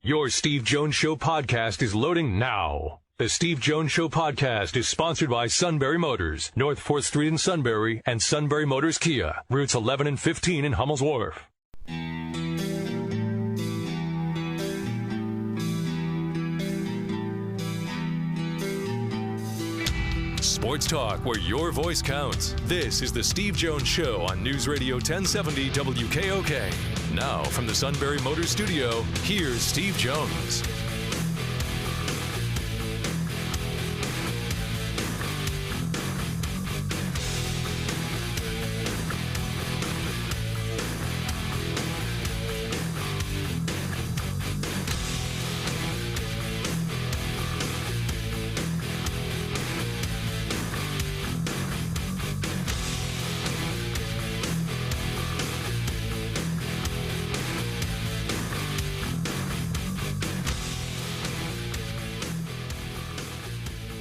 Your Steve Jones Show podcast is loading now. The Steve Jones Show podcast is sponsored by Sunbury Motors, North 4th Street in Sunbury, and Sunbury Motors Kia, routes 11 and 15 in Hummel's Wharf. Sports talk where your voice counts. This is the Steve Jones Show on News Radio 1070 WKOK. Now from the Sunbury Motors Studio, here's Steve Jones.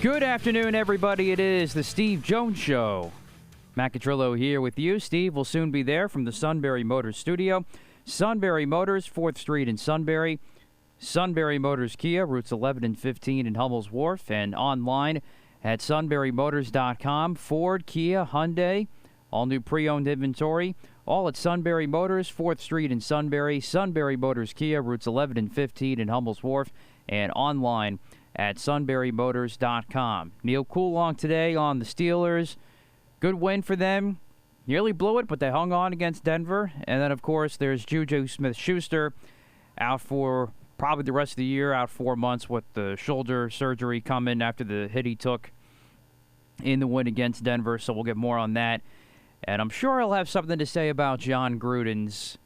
Good afternoon, everybody. It is the Steve Jones Show. Macatrillo here with you. Steve will soon be there from the Sunbury Motors Studio. Sunbury Motors, 4th Street in Sunbury. Sunbury Motors Kia, routes 11 and 15 in Hummel's Wharf. And online at sunburymotors.com. Ford, Kia, Hyundai, all new pre-owned inventory. All at Sunbury Motors, 4th Street in Sunbury. Sunbury Motors Kia, routes 11 and 15 in Hummel's Wharf. And online at sunburymotors.com. Neil Coolong today on the Steelers. Good win for them. Nearly blew it, but they hung on against Denver. And then, of course, there's Juju Smith-Schuster out for probably the rest of the year, out 4 months with the shoulder surgery coming after the hit he took in the win against Denver. So we'll get more on that. And I'm sure he'll have something to say about John Gruden's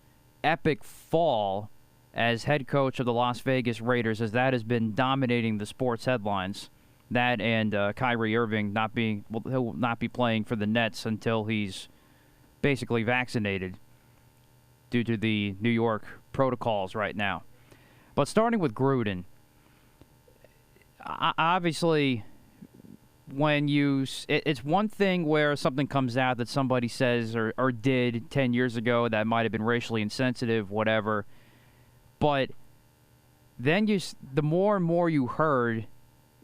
epic fall as head coach of the Las Vegas Raiders, as that has been dominating the sports headlines. That and Kyrie Irving he'll not be playing for the Nets until he's basically vaccinated due to the New York protocols right now. But starting with Gruden, obviously, it's one thing where something comes out that somebody says or did 10 years ago that might have been racially insensitive, whatever. But then the more and more you heard,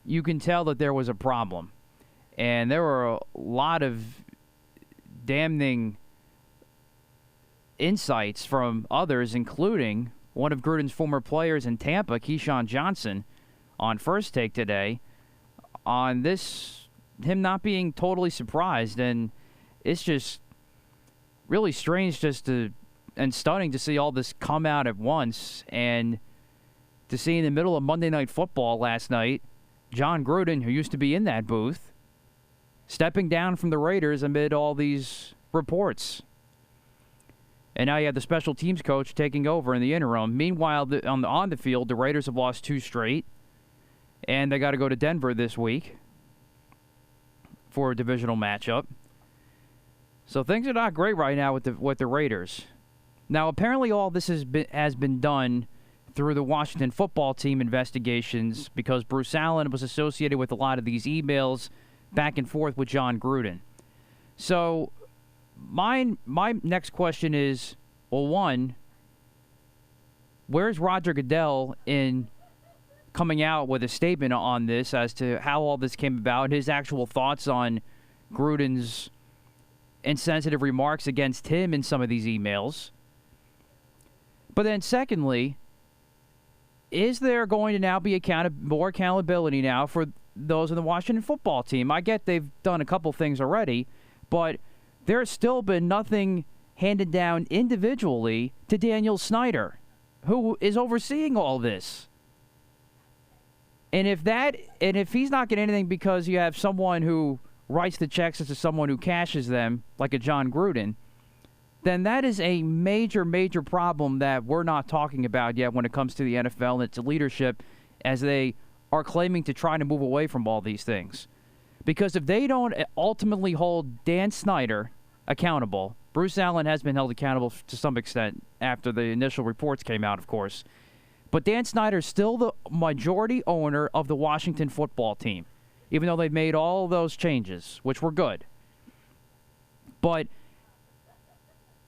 you can tell that there was a problem. And there were a lot of damning insights from others, including one of Gruden's former players in Tampa, Keyshawn Johnson, on First Take today, on him not being totally surprised. And it's just really strange and stunning to see all this come out at once, and to see in the middle of Monday Night Football last night, John Gruden, who used to be in that booth, stepping down from the Raiders amid all these reports. And now you have the special teams coach taking over in the interim. Meanwhile, on the field, the Raiders have lost 2 straight, and they got to go to Denver this week for a divisional matchup. So things are not great right now with the Raiders. Now, apparently all this has been done through the Washington football team investigations because Bruce Allen was associated with a lot of these emails back and forth with John Gruden. So my next question is, well, one, where's Roger Goodell in coming out with a statement on this as to how all this came about, his actual thoughts on Gruden's insensitive remarks against him in some of these emails? But then secondly, is there going to now be more accountability now for those in the Washington football team? I get they've done a couple things already, but there's still been nothing handed down individually to Daniel Snyder, who is overseeing all this. And if he's not getting anything because you have someone who writes the checks as someone who cashes them, like a John Gruden, then that is a major, major problem that we're not talking about yet when it comes to the NFL and its leadership, as they are claiming to try to move away from all these things. Because if they don't ultimately hold Dan Snyder accountable, Bruce Allen has been held accountable to some extent after the initial reports came out, of course. But Dan Snyder's still the majority owner of the Washington football team, even though they've made all those changes, which were good. But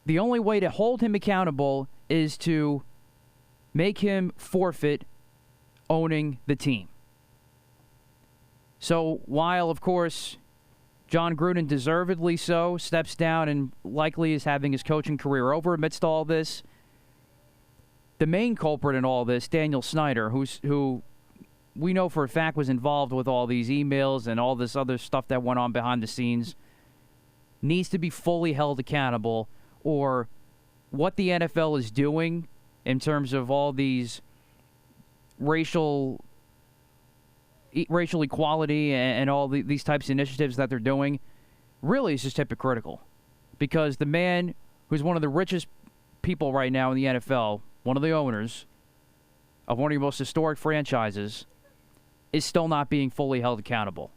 the only way to hold him accountable is to make him forfeit owning the team. So while, of course, John Gruden, deservedly so, steps down and likely is having his coaching career over amidst all this, the main culprit in all this, Daniel Snyder, who we know for a fact was involved with all these emails and all this other stuff that went on behind the scenes, needs to be fully held accountable, or what the NFL is doing in terms of all these racial equality and all these types of initiatives that they're doing really is just hypocritical. Because the man who's one of the richest people right now in the NFL, one of the owners of one of your most historic franchises, is still not being fully held accountable.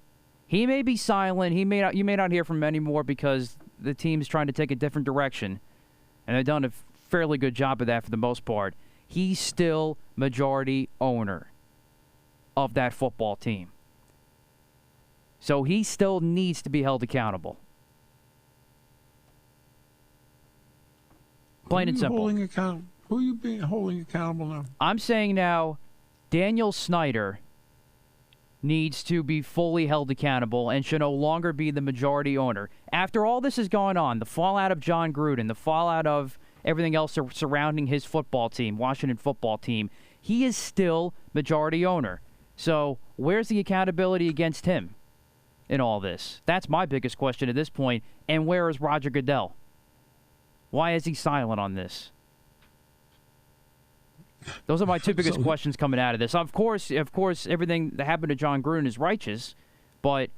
He may be silent. You may not hear from him anymore because the team's trying to take a different direction, and they've done a fairly good job of that for the most part. He's still majority owner of that football team. So he still needs to be held accountable. Plain and simple. Who are you being holding accountable now? I'm saying now, Daniel Snyder needs to be fully held accountable and should no longer be the majority owner. After all this has gone on, the fallout of John Gruden, the fallout of everything else surrounding his football team, Washington football team, he is still majority owner. So where's the accountability against him in all this? That's my biggest question at this point. And where is Roger Goodell? Why is he silent on this? Those are my two biggest questions coming out of this. Of course, everything that happened to John Gruden is righteous, but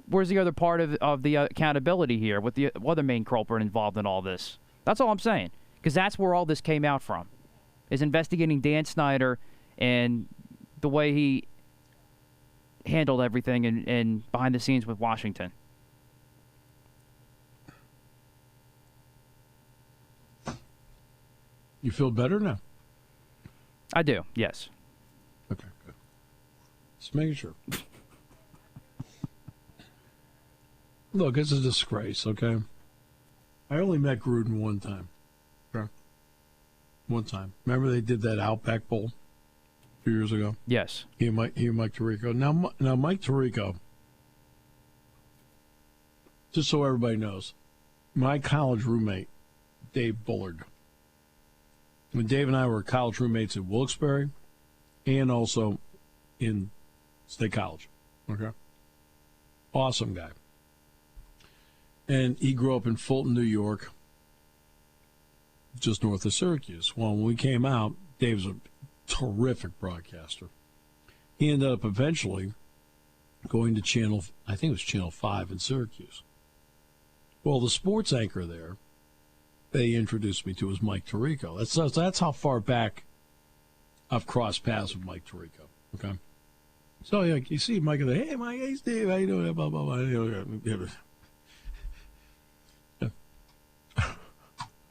where's the other part of the accountability here with the other main culprit involved in all this? That's all I'm saying, because that's where all this came out from, is investigating Dan Snyder and the way he handled everything and behind the scenes with Washington. You feel better now? I do, yes. Okay, good. Just making sure. Look, it's a disgrace, okay? I only met Gruden one time. Okay? One time. Remember they did that Outback Bowl a few years ago? Yes. He and Mike Tirico. Now Mike Tirico, just so everybody knows, my college roommate, Dave Bullard, when Dave and I were college roommates at Wilkes-Barre and also in State College. Okay? Awesome guy. And he grew up in Fulton, New York, just north of Syracuse. Well, when we came out, Dave's a terrific broadcaster. He ended up eventually going to Channel 5 in Syracuse. Well, the sports anchor there, they introduced me to as Mike Tirico. That's how far back I've crossed paths with Mike Tirico. Okay, so you see Mike and hey Mike, hey Steve, how you doing? Blah blah blah.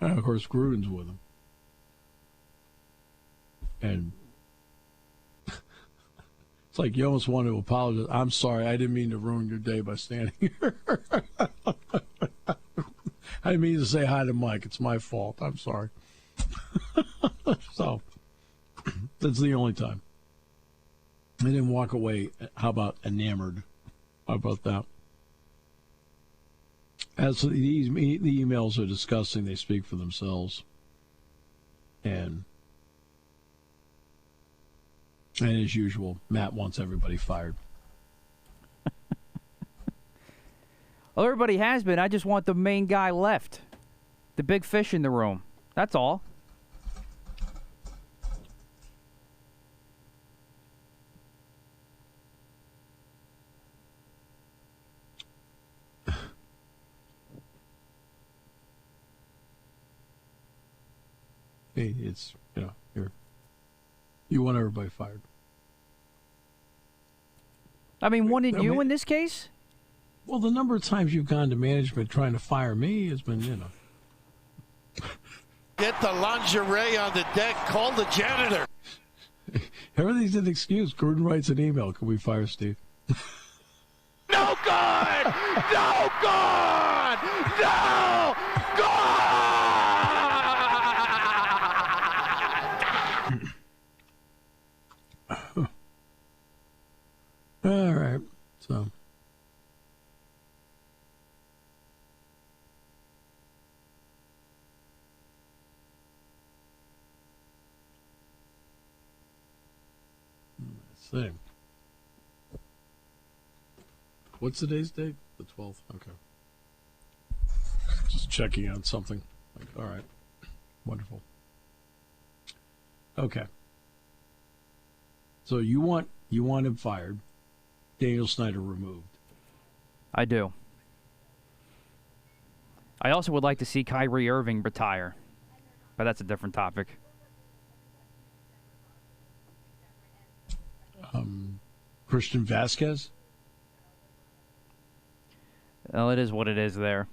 And of course, Gruden's with him, and it's like you almost want to apologize. I'm sorry, I didn't mean to ruin your day by standing here. I didn't mean to say hi to Mike. It's my fault. I'm sorry. So, that's the only time. I didn't walk away, how about enamored? How about that? As the emails are disgusting, they speak for themselves. And as usual, Matt wants everybody fired. Well, everybody has been. I just want the main guy left. The big fish in the room. That's all. Hey, it's, you want everybody fired. I mean, wouldn't you in this case? Well, the number of times you've gone to management trying to fire me has been, Get the lingerie on the deck. Call the janitor. Everything's an excuse. Gruden writes an email. Can we fire Steve? No good! No good! No good! All right. So. Let's see. What's today's date? The 12th. Okay. Just checking on something. All right. Wonderful. Okay. So you want him fired, Daniel Snyder removed. I do. I also would like to see Kyrie Irving retire, but that's a different topic. Christian Vasquez? Well, it is what it is there.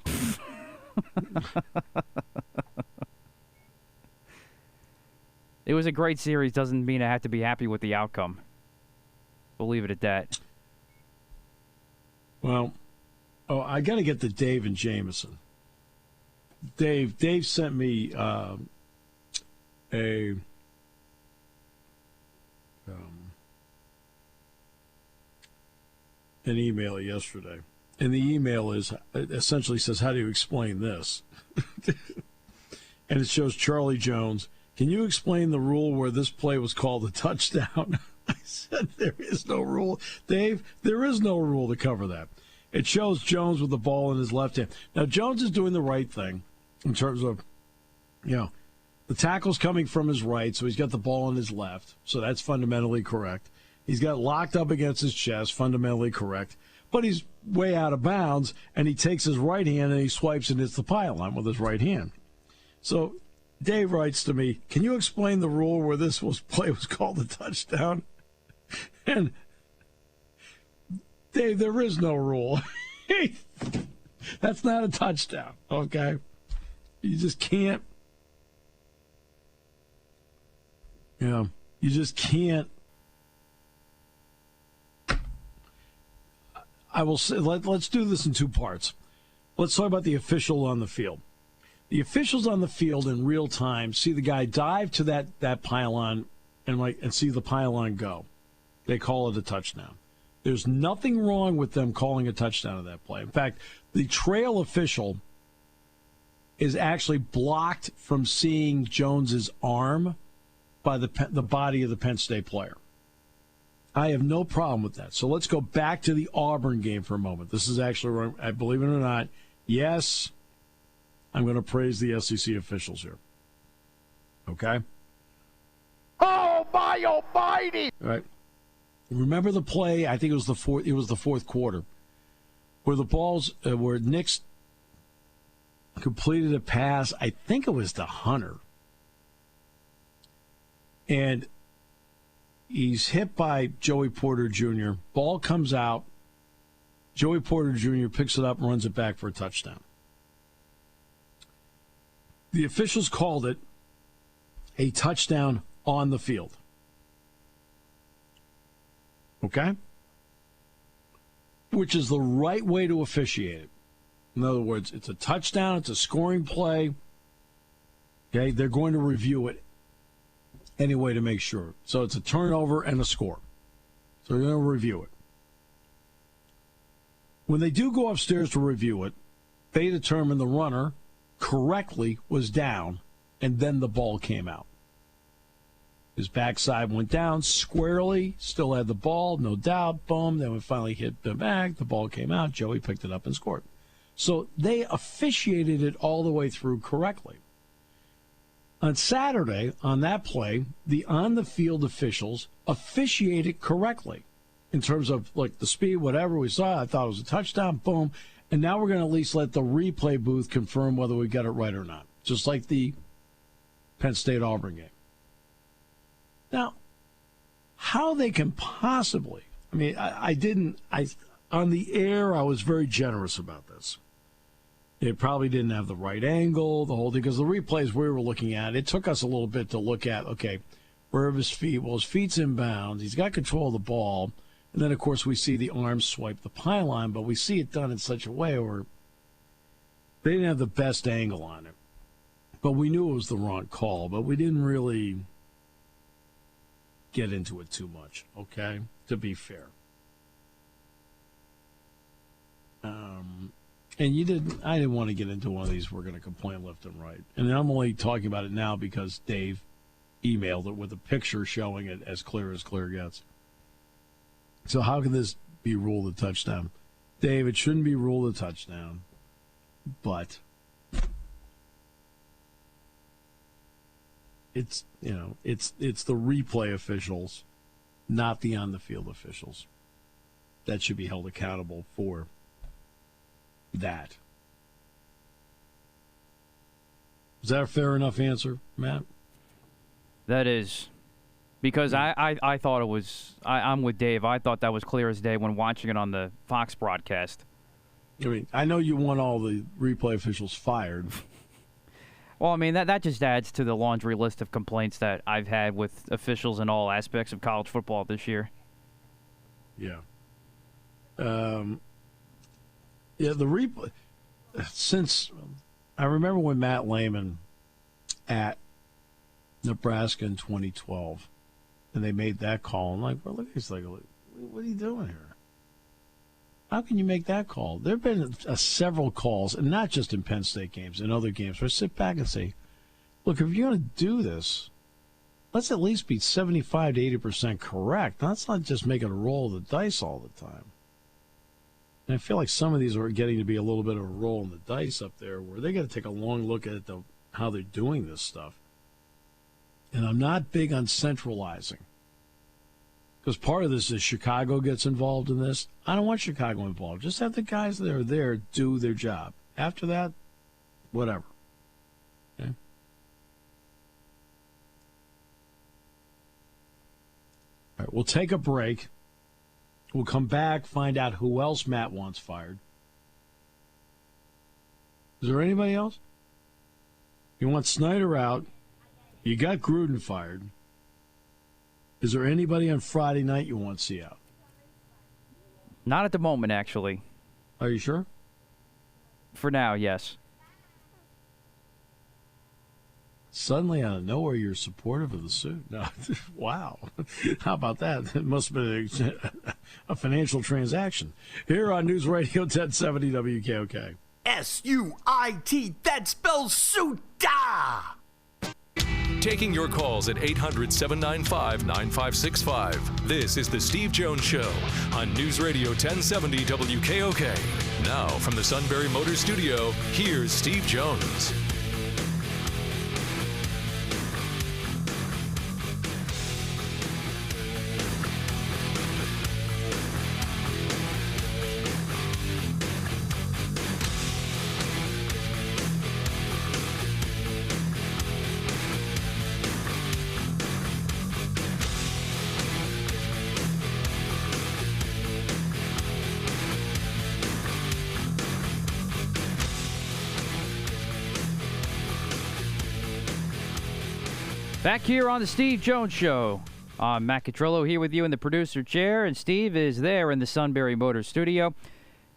It was a great series. Doesn't mean I have to be happy with the outcome. We'll leave it at that. Well, I got to get to Dave and Jameson. Dave sent me an email yesterday. And the email essentially says, how do you explain this? And it shows Charlie Jones. Can you explain the rule where this play was called a touchdown? I said, there is no rule. Dave, there is no rule to cover that. It shows Jones with the ball in his left hand. Now, Jones is doing the right thing in terms of, the tackle's coming from his right, so he's got the ball in his left. So that's fundamentally correct. He's got it locked up against his chest, fundamentally correct. But he's way out of bounds, and he takes his right hand and he swipes and hits the pylon with his right hand. So Dave writes to me, can you explain the rule where this play was called a touchdown? And Dave, there is no rule. That's not a touchdown, okay? You just can't. You just can't. I will say, let's do this in two parts. Let's talk about the official on the field. The officials on the field in real time see the guy dive to that pylon and see the pylon go. They call it a touchdown. There's nothing wrong with them calling a touchdown of that play. In fact, the trail official is actually blocked from seeing Jones's arm by the body of the Penn State player. I have no problem with that. So let's go back to the Auburn game for a moment. This is actually, I believe it or not, yes, I'm going to praise the SEC officials here. Okay? Oh, my almighty! All right. Remember the play? I think it was the fourth quarter, where the balls where Nix completed a pass. I think it was to Hunter, and he's hit by Joey Porter Jr. Ball comes out. Joey Porter Jr. picks it up and runs it back for a touchdown. The officials called it a touchdown on the field. Okay? Which is the right way to officiate it. In other words, it's a touchdown, it's a scoring play. Okay? They're going to review it anyway to make sure. So it's a turnover and a score. So they're going to review it. When they do go upstairs to review it, they determine the runner correctly was down, and then the ball came out. His backside went down squarely, still had the ball, no doubt, boom. Then we finally hit the bag, the ball came out, Joey picked it up and scored. So they officiated it all the way through correctly. On Saturday, on that play, the on-the-field officials officiated correctly in terms of like the speed, whatever we saw. I thought it was a touchdown, boom. And now we're going to at least let the replay booth confirm whether we got it right or not, just like the Penn State-Auburn game. Now, how they can possibly, I mean, on the air, I was very generous about this. It probably didn't have the right angle, the whole thing, because the replays we were looking at, it took us a little bit to look at, okay, where are his feet? Well, his feet's in bounds. He's got control of the ball. And then, of course, we see the arms swipe the pylon, but we see it done in such a way where they didn't have the best angle on it. But we knew it was the wrong call, but we didn't really get into it too much, okay, to be fair. And I didn't want to get into one of these. We're going to complain left and right. And I'm only talking about it now because Dave emailed it with a picture showing it as clear gets. So how can this be ruled a touchdown? Dave, it shouldn't be ruled a touchdown, but it's the replay officials, not the on the field officials, that should be held accountable for that. Is that a fair enough answer, Matt? That is. Because I thought it was, I'm with Dave. I thought that was clear as day when watching it on the Fox broadcast. I mean, I know you want all the replay officials fired. Well, I mean, that just adds to the laundry list of complaints that I've had with officials in all aspects of college football this year. Yeah. The replay, since I remember when Matt Lehman at Nebraska in 2012, and they made that call, and well, look, he's like, what are you doing here? How can you make that call? There have been several calls, and not just in Penn State games, in other games, where I sit back and say, look, if you're going to do this, let's at least be 75 to 80% correct. Let's not just make it a roll of the dice all the time. And I feel like some of these are getting to be a little bit of a roll in the dice up there, where they got to take a long look at how they're doing this stuff. And I'm not big on centralizing, because part of this is Chicago gets involved in this. I don't want Chicago involved. Just have the guys that are there do their job. After that, whatever. Okay? All right, we'll take a break. We'll come back, find out who else Matt wants fired. Is there anybody else? You want Snyder out. You got Gruden fired. Is there anybody on Friday night you want to see out? Not at the moment, actually. Are you sure? For now, yes. Suddenly, out of nowhere, you're supportive of the suit. No, wow. How about that? It must have been a financial transaction. Here on News Radio 1070 WKOK. S-U-I-T, that spells suit-da! Taking your calls at 800-795-9565. This is The Steve Jones Show on News Radio 1070 WKOK. Now, from the Sunbury Motors Studio, here's Steve Jones. Back here on the Steve Jones Show. I'm Matt Catrillo here with you in the producer chair, and Steve is there in the Sunbury Motors studio.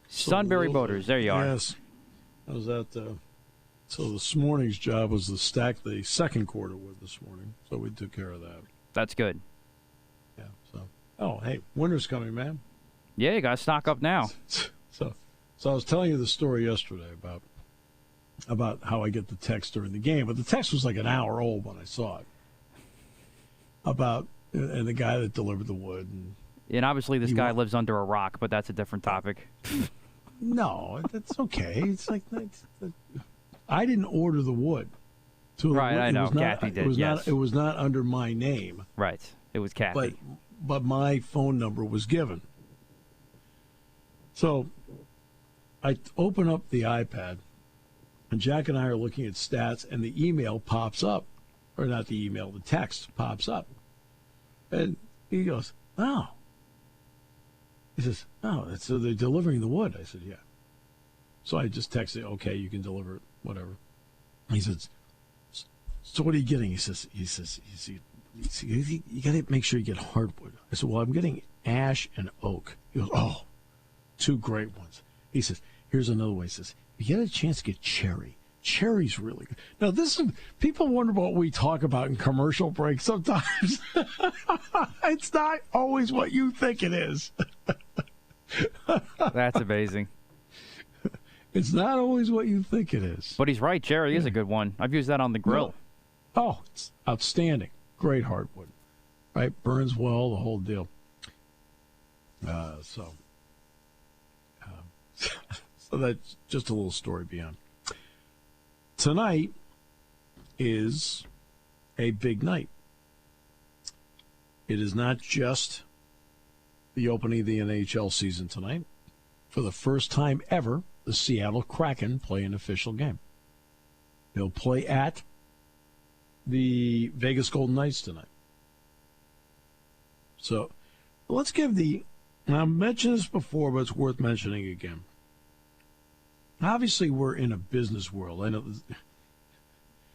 Sunbury Motors, there you are. Yes. I was at so this morning's job was to stack the second quarter with this morning, so we took care of that. That's good. Yeah. So, hey, winter's coming, man. Yeah, you got to stock up now. So I was telling you the story yesterday about how I get the text during the game, but the text was like an hour old when I saw it. And the guy that delivered the wood. And obviously this guy lives under a rock, but that's a different topic. No, that's okay. It's like, I didn't order the wood. Right, I know. Kathy did, yes. It was not under my name. Right. It was Kathy. But my phone number was given. So I open up the iPad, and Jack and I are looking at stats, and the email pops up. Or not the email, the text pops up. And he goes, oh. He says, oh, so they're delivering the wood. I said, yeah. So I just texted, okay, you can deliver it, whatever. He says, so what are you getting? He says, you got to make sure you get hardwood. I said, well, I'm getting ash and oak. He goes, oh, two great ones. He says, here's another one. He says, you get a chance to get cherry. Cherry's really good. Now, people wonder what we talk about in commercial breaks sometimes. It's not always what you think it is. That's amazing. It's not always what you think it is. But he's right. Cherry is a good one. I've used that on the grill. Oh, it's outstanding. Great hardwood. Right? Burns well, the whole deal. So that's just a little story beyond. Tonight is a big night. It is not just the opening of the NHL season tonight. For the first time ever, the Seattle Kraken play an official game. They'll play at the Vegas Golden Knights tonight. So let's give and I've mentioned this before, but it's worth mentioning again. Obviously, we're in a business world. I know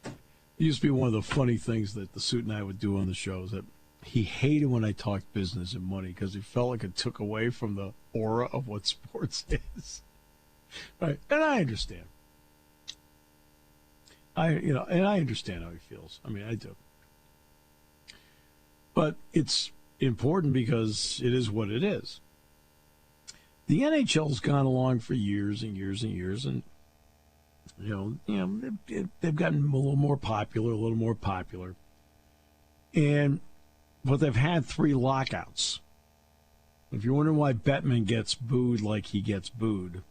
it used to be one of the funny things that the Suit and I would do on the show is that he hated when I talked business and money because he felt like it took away from the aura of what sports is. Right? And I understand. And I understand how he feels. I mean, I do. But it's important because it is what it is. The NHL's gone along for years and years and years, and they've gotten a little more popular, but they've had 3 lockouts. If you're wondering why Bettman gets booed like he gets booed,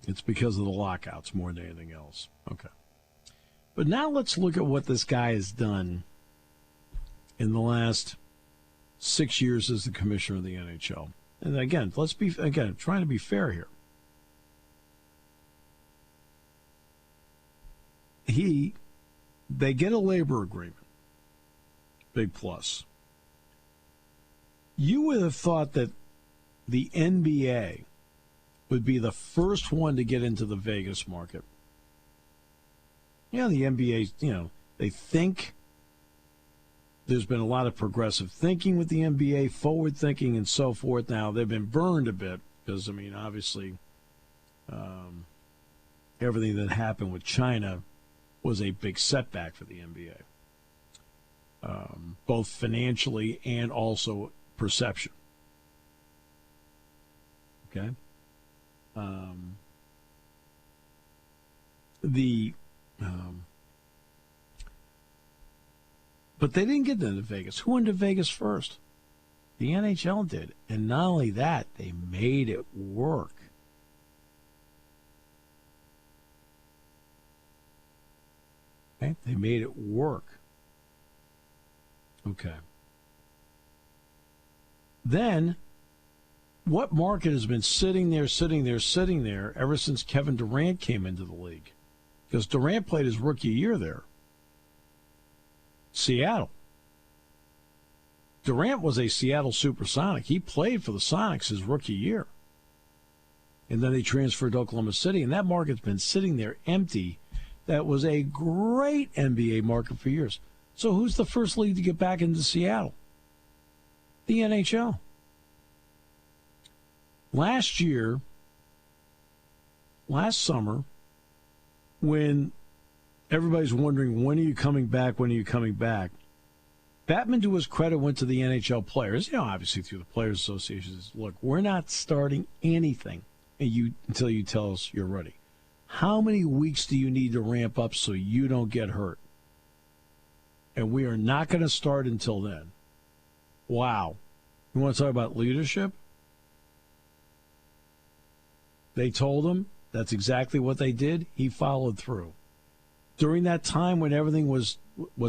it's because of the lockouts more than anything else. Okay. But now let's look at what this guy has done in the last 6 years as the commissioner of the NHL. And again, trying to be fair here. They get a labor agreement. Big plus. You would have thought that the NBA would be the first one to get into the Vegas market. Yeah, the NBA, they think there's been a lot of progressive thinking with the NBA, forward thinking and so forth. Now, they've been burned a bit because, obviously, everything that happened with China was a big setback for the NBA, both financially and also perception. Okay? But they didn't get into Vegas. Who went to Vegas first? The NHL did. And not only that, they made it work. Okay? They made it work. Okay. Then, what market has been sitting there ever since Kevin Durant came into the league? Because Durant played his rookie year there. Seattle. Durant was a Seattle Supersonic. He played for the Sonics his rookie year. And then they transferred to Oklahoma City, and that market's been sitting there empty. That was a great NBA market for years. So who's the first league to get back into Seattle? The NHL. Last summer, when everybody's wondering, when are you coming back, Batman, to his credit, went to the NHL players, obviously through the Players Association, says, look, we're not starting anything until you tell us you're ready. How many weeks do you need to ramp up so you don't get hurt? And we are not going to start until then. Wow. You want to talk about leadership? They told him that's exactly what they did. He followed through. During that time when everything was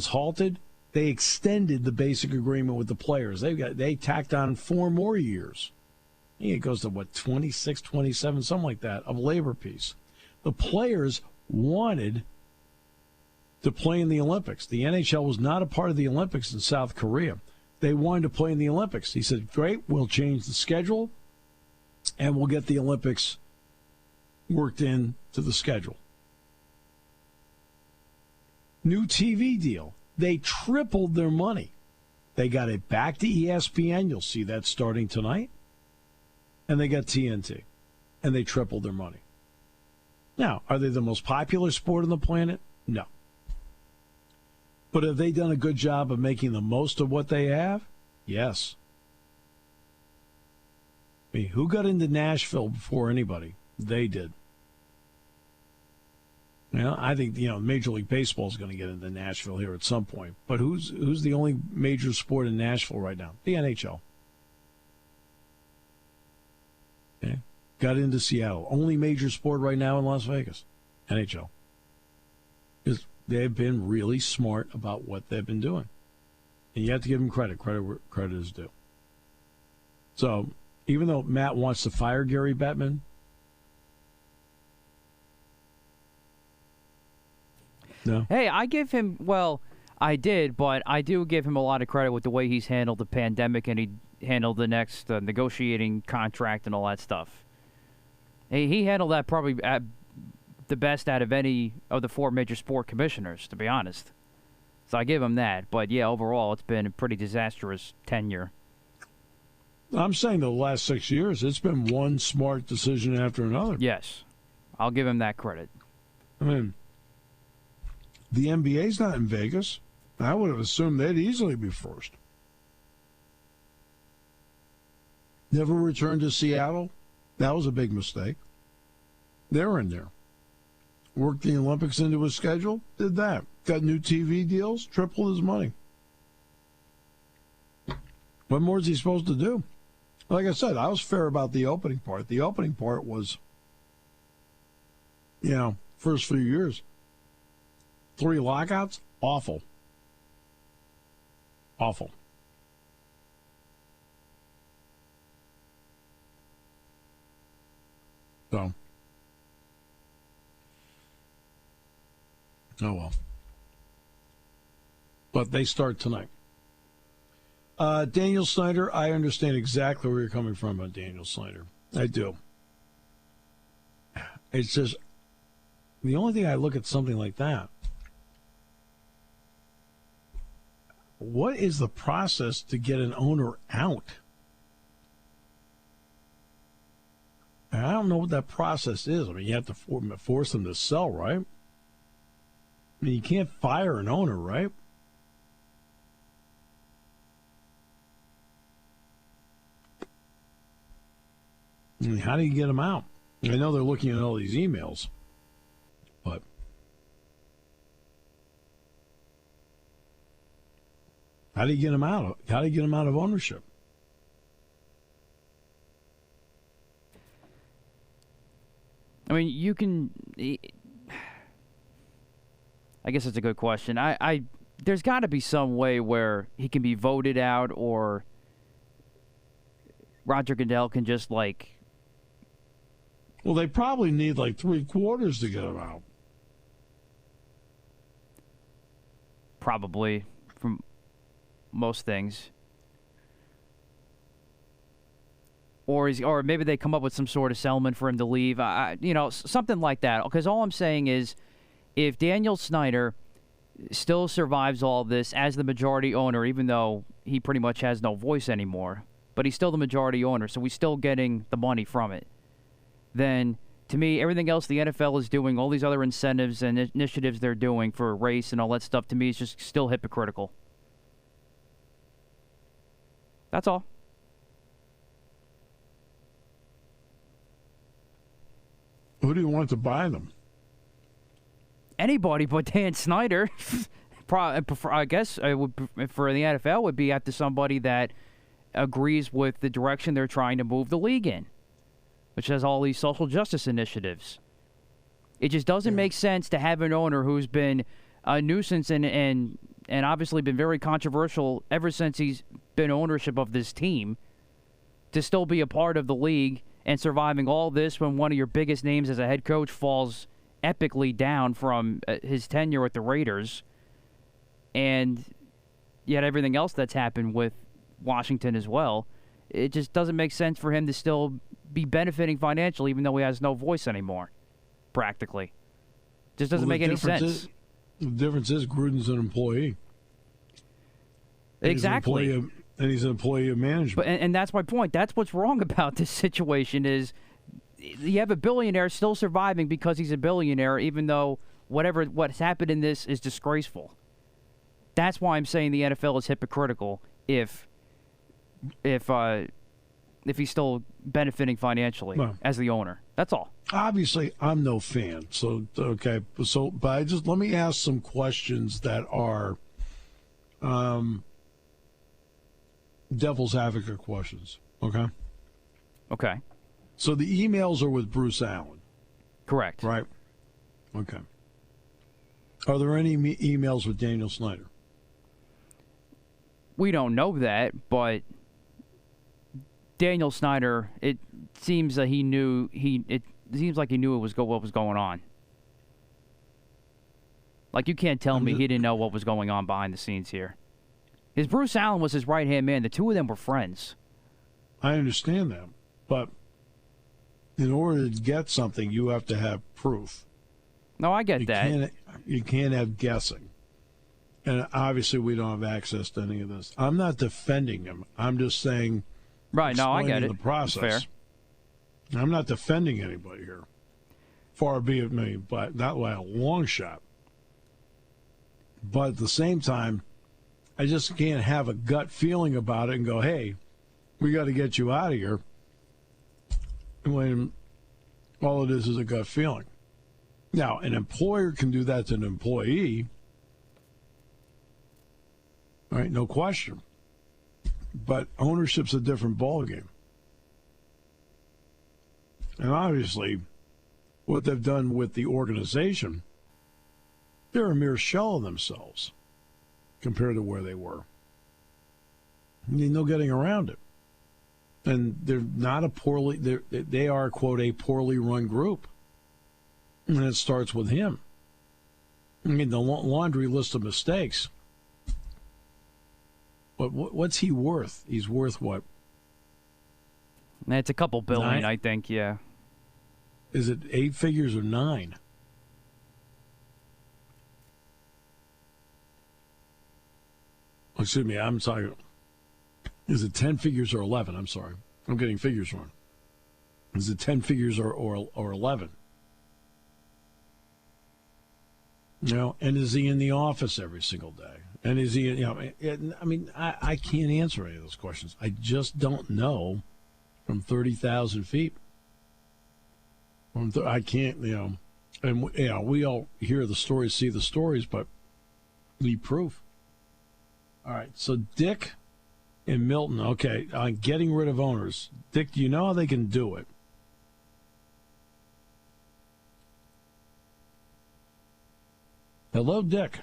halted, they extended the basic agreement with the players. They tacked on 4 more years. I think it goes to 26, 27, something like that, of labor peace. The players wanted to play in the Olympics. The NHL was not a part of the Olympics in South Korea. They wanted to play in the Olympics. He said, great, we'll change the schedule and we'll get the Olympics worked in to the schedule. New TV deal. They tripled their money. They got it back to ESPN. You'll see that starting tonight. And they got TNT. And they tripled their money. Now, are they the most popular sport on the planet? No. But have they done a good job of making the most of what they have? Yes. I mean, who got into Nashville before anybody? They did. I think Major League Baseball is going to get into Nashville here at some point. But who's the only major sport in Nashville right now? The NHL. Okay. Got into Seattle. Only major sport right now in Las Vegas. NHL. Because they've been really smart about what they've been doing. And you have to give them credit. Credit is due. So, even though Matt wants to fire Gary Bettman, no. Hey, I give him, I did, but I do give him a lot of credit with the way he's handled the pandemic and he handled the next negotiating contract and all that stuff. He handled that probably the best out of any of the 4 major sport commissioners, to be honest. So I give him that. But, yeah, overall, it's been a pretty disastrous tenure. I'm saying the last 6 years, it's been one smart decision after another. Yes. I'll give him that credit. I mean, the NBA's not in Vegas. I would have assumed they'd easily be first. Never returned to Seattle. That was a big mistake. They're in there. Worked the Olympics into his schedule. Did that. Got new TV deals. Tripled his money. What more is he supposed to do? Like I said, I was fair about the opening part. The opening part was, first few years. 3 lockouts? Awful. Awful. So. Oh, well. But they start tonight. Daniel Snyder, I understand exactly where you're coming from on Daniel Snyder. I do. It's just, the only thing I look at something like that, what is the process to get an owner out? I don't know what that process is. I mean, you have to force them to sell, right? I mean, you can't fire an owner, right? I mean, how do you get them out? I know they're looking at all these emails, but how do you get them out? How do you get them out of ownership? I mean, you can. I guess that's a good question. There's got to be some way where he can be voted out, or Roger Goodell can just Well, they probably need 3/4 to get him out. Probably, from most things. Or maybe they come up with some sort of settlement for him to leave. Something like that. Because all I'm saying is, if Daniel Snyder still survives all this as the majority owner, even though he pretty much has no voice anymore, but he's still the majority owner, so he's still getting the money from it, then to me, everything else the NFL is doing, all these other incentives and initiatives they're doing for race and all that stuff, to me, is just still hypocritical. That's all. Who do you want to buy them? Anybody but Dan Snyder. I guess for the NFL would be after somebody that agrees with the direction they're trying to move the league in, which has all these social justice initiatives. It just doesn't make sense to have an owner who's been a nuisance and obviously been very controversial ever since he's been ownership of this team, to still be a part of the league and surviving all this when one of your biggest names as a head coach falls epically down from his tenure with the Raiders, and yet everything else that's happened with Washington as well. It just doesn't make sense for him to still be benefiting financially, even though he has no voice anymore, practically. Just doesn't make any sense. The difference is Gruden's an employee. Exactly. And he's an employee of management. And that's my point. That's what's wrong about this situation is you have a billionaire still surviving because he's a billionaire, even though what's happened in this is disgraceful. That's why I'm saying the NFL is hypocritical if he's still benefiting financially as the owner. That's all. obviously, I'm no fan. So, okay. So, but let me ask some questions that are devil's advocate questions. Okay. Okay. So the emails are with Bruce Allen. Correct. Right. Okay. Are there any emails with Daniel Snyder? We don't know that, but Daniel Snyder, it seems that he knew it seems like he knew what was going on. Like, you can't tell me he didn't know what was going on behind the scenes here. His Bruce Allen was his right-hand man. The two of them were friends. I understand that, but in order to get something, you have to have proof. No, I get that. You can't have guessing. And obviously, we don't have access to any of this. I'm not defending him. I'm just saying, right? No, I get it. The process. Fair. I'm not defending anybody here. Far be it me, but not by a long shot. But at the same time, I just can't have a gut feeling about it and go, "Hey, we got to get you out of here." When all it is a gut feeling. Now, an employer can do that to an employee. All right, no question. But ownership's a different ballgame. And obviously, what they've done with the organization, they're a mere shell of themselves compared to where they were. There's no getting around it. And they're not they are, quote, a poorly run group. And it starts with him. I mean, the laundry list of mistakes. But what's he worth? He's worth what? It's a couple billion, $9? I think, yeah. Is it 8 figures or 9? Excuse me, I'm sorry. Is it 10 figures or 11? I'm sorry. I'm getting figures wrong. Is it 10 figures or 11? You know, and is he in the office every single day? And is he, I mean, I can't answer any of those questions. I just don't know from 30,000 feet. I can't, and we all hear the stories, see the stories, but need proof. All right, so Dick and Milton, okay, on getting rid of owners. Dick, do you know how they can do it? Hello, Dick.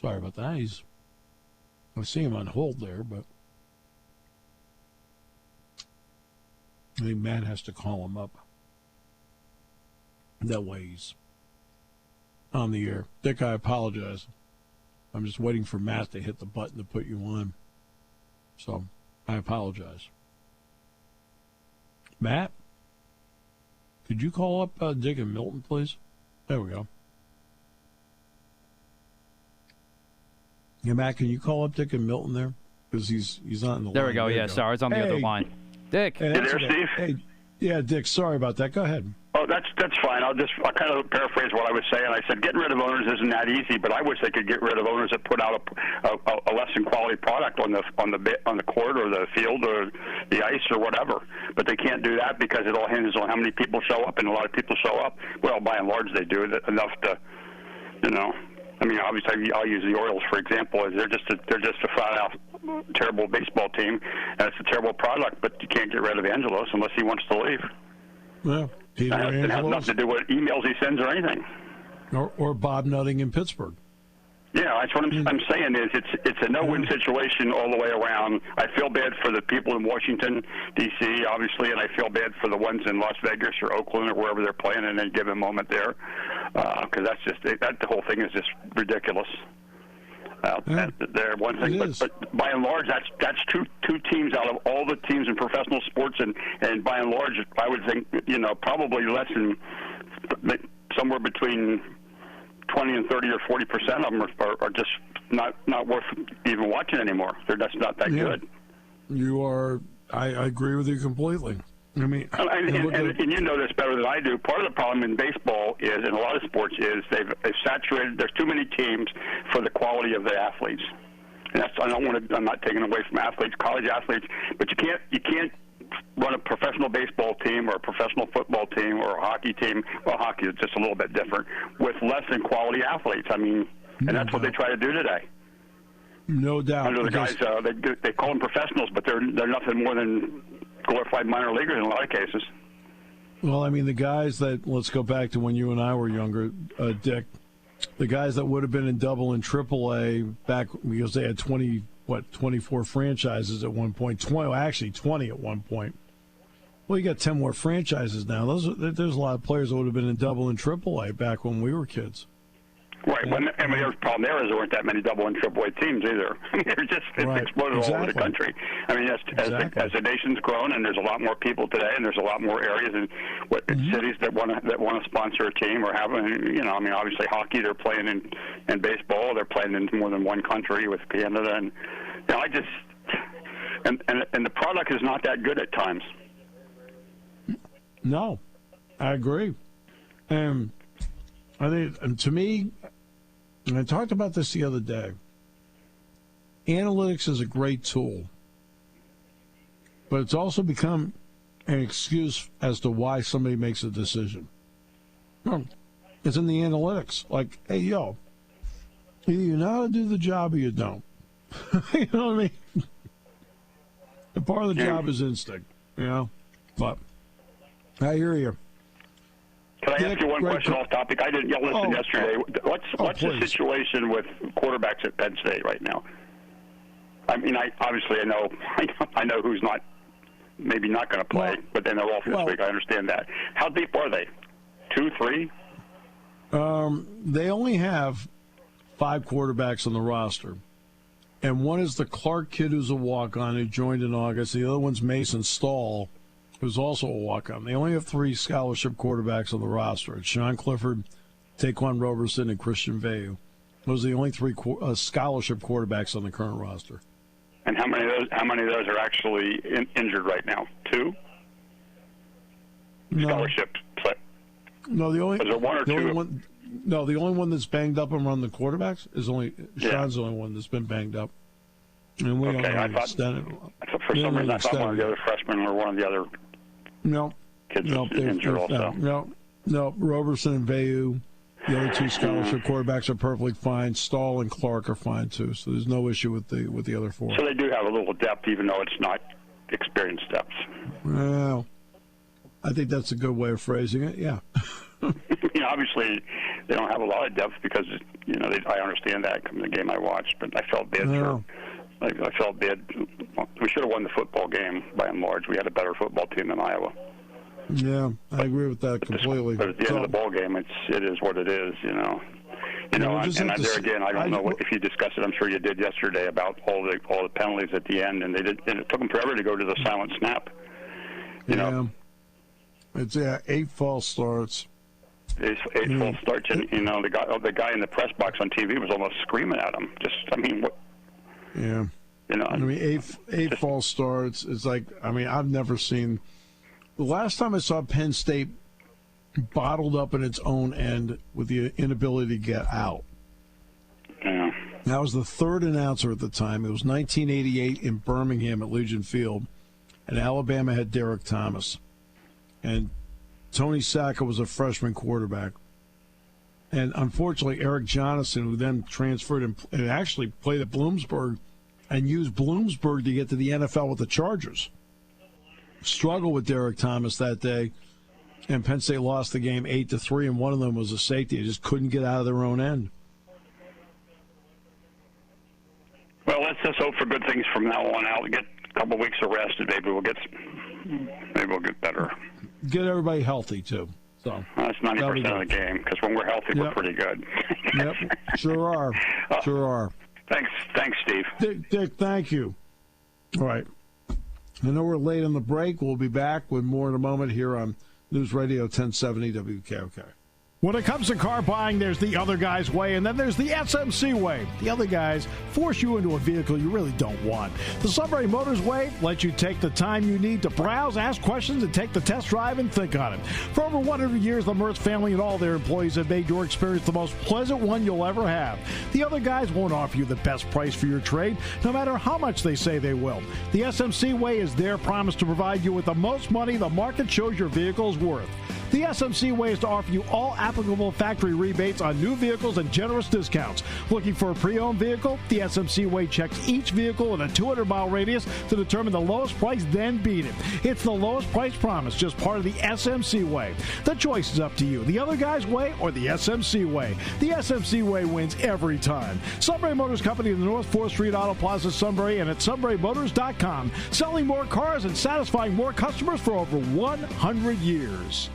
Sorry about that. I see him on hold there, but I think Matt has to call him up. That way he's on the air. Dick, I apologize. I'm just waiting for Matt to hit the button to put you on. So, I apologize. Matt? Could you call up Dick and Milton, please? There we go. Yeah, Matt, can you call up Dick and Milton there? Because he's not in the line. There we go, yeah, sorry, it's on the other line. Dick. Hey there, Steve? Hey, yeah, Dick, sorry about that. Go ahead. Oh, that's fine. I'll kind of paraphrase what I was saying. I said getting rid of owners isn't that easy, but I wish they could get rid of owners that put out a less than quality product on the court or the field or the ice or whatever. But they can't do that because it all hinges on how many people show up, and a lot of people show up. Well, by and large, they do enough to, I mean, obviously, I'll use the Orioles for example. They're just a flat out terrible baseball team, and it's a terrible product. But you can't get rid of Angelos unless he wants to leave. Well, it has nothing to do with emails he sends or anything. Or Bob Nutting in Pittsburgh. Yeah, that's what I'm saying is it's a no-win situation all the way around. I feel bad for the people in Washington, D.C., obviously, and I feel bad for the ones in Las Vegas or Oakland or wherever they're playing in any given moment there, because the whole thing is just ridiculous. They're one thing, but by and large, that's two teams out of all the teams in professional sports, and by and large, I would think probably less than somewhere between 20 and 30 or 40% of them are just not worth even watching anymore. They're just not that good. You are. I agree with you completely. I mean, and you know this better than I do. Part of the problem in baseball is, in a lot of sports, is they've saturated. There's too many teams for the quality of the athletes. And I'm not taking away from athletes, college athletes, but you can't run a professional baseball team or a professional football team or a hockey team. Well, hockey is just a little bit different with less than quality athletes. I mean, and that's what they try to do today. No doubt. Under the guys, they call them professionals, but they're nothing more than glorified minor leaguers in a lot of cases. Well, I mean, the guys that, let's go back to when you and I were younger, Dick, the guys that would have been in double and triple A back because they had 24 franchises at one point, 20 at one point. Well, you got 10 more franchises now. There's a lot of players that would have been in double and triple A back when we were kids. Right, and the problem there is there weren't that many double and triple A teams either. I mean, it's exploded all over the country. I mean, as the nation's grown, and there's a lot more people today, and there's a lot more areas and cities that want to sponsor a team or have, I mean, obviously hockey, they're playing in baseball, they're playing in more than one country with Canada, and and the product is not that good at times. No, I agree. I think, and to me, and I talked about this the other day, analytics is a great tool, but it's also become an excuse as to why somebody makes a decision. No, it's in the analytics. Like, hey, either you know how to do the job or you don't. You know what I mean? And part of the job is instinct, but I hear you. Can I ask you one question off topic? I didn't listen yesterday. What's the situation with quarterbacks at Penn State right now? I mean, I know who's maybe not going to play, but then they're off this week. I understand that. How deep are they? 2, 3? They only have 5 quarterbacks on the roster. And one is the Clark kid who's a walk-on who joined in August. The other one's Mason Stahl, who's also a walk-on. They only have 3 scholarship quarterbacks on the roster. It's Sean Clifford, Taquan Roberson, and Christian Veilleux. Those are the only 3 scholarship quarterbacks on the current roster. And how many of those are actually injured right now? 2? No. Scholarship play. No, the only one or two. The only one that's banged up among the quarterbacks is Sean's the only one that's been banged up. And we don't know the extent. For some reason, I thought one of the other freshmen or one of the other kids was injured also. No, Roberson and Veilleux, the other 2 scholarship quarterbacks are perfectly fine. Stahl and Clark are fine too, so there's no issue with the other 4. So they do have a little depth, even though it's not experienced depth. Well, I think that's a good way of phrasing it. Yeah. Obviously, they don't have a lot of depth because I understand that from the game I watched, but I felt bad I felt bad. We should have won the football game by and large. We had a better football team than Iowa. Yeah, I agree with that completely. But at the end of the ball game, it is what it is. I don't know if you discussed it. I'm sure you did yesterday about all the penalties at the end, and it took them forever to go to the silent snap. It's 8 false starts. 8 false starts, and the guy in the press box on TV was almost screaming at him. What? Yeah. 8 false starts. It's like, I've never seen. The last time I saw Penn State bottled up in its own end with the inability to get out. Yeah. That was the 3rd announcer at the time. It was 1988 in Birmingham at Legion Field, and Alabama had Derek Thomas. And Tony Sacca was a freshman quarterback. And unfortunately, Eric Johnson, who then transferred and actually played at Bloomsburg and used Bloomsburg to get to the NFL with the Chargers, struggled with Derek Thomas that day. And Penn State lost the game 8-3, and one of them was a safety. They just couldn't get out of their own end. Well, let's just hope for good things from now on out. Get a couple weeks of rest, and maybe we'll get better. Get everybody healthy too. So that's 90% of the game. Because when we're healthy, we're pretty good. Yep, sure are. Thanks, Steve. Dick, thank you. All right. I know we're late on the break. We'll be back with more in a moment here on News Radio 1070 WKOK. When it comes to car buying, there's the other guy's way, and then there's the SMC way. The other guys force you into a vehicle you really don't want. The Sunbury Motors way lets you take the time you need to browse, ask questions, and take the test drive and think on it. For over 100 years, the Mertz family and all their employees have made your experience the most pleasant one you'll ever have. The other guys won't offer you the best price for your trade, no matter how much they say they will. The SMC way is their promise to provide you with the most money the market shows your vehicle is worth. The SMC way is to offer you all applicable factory rebates on new vehicles and generous discounts. Looking for a pre-owned vehicle? The SMC way checks each vehicle in a 200-mile radius to determine the lowest price, then beat it. It's the lowest price promise, just part of the SMC way. The choice is up to you, the other guy's way or the SMC way. The SMC way wins every time. Sunbury Motors Company in the North 4th Street Auto Plaza, Sunbury, and at sunburymotors.com. Selling more cars and satisfying more customers for over 100 years.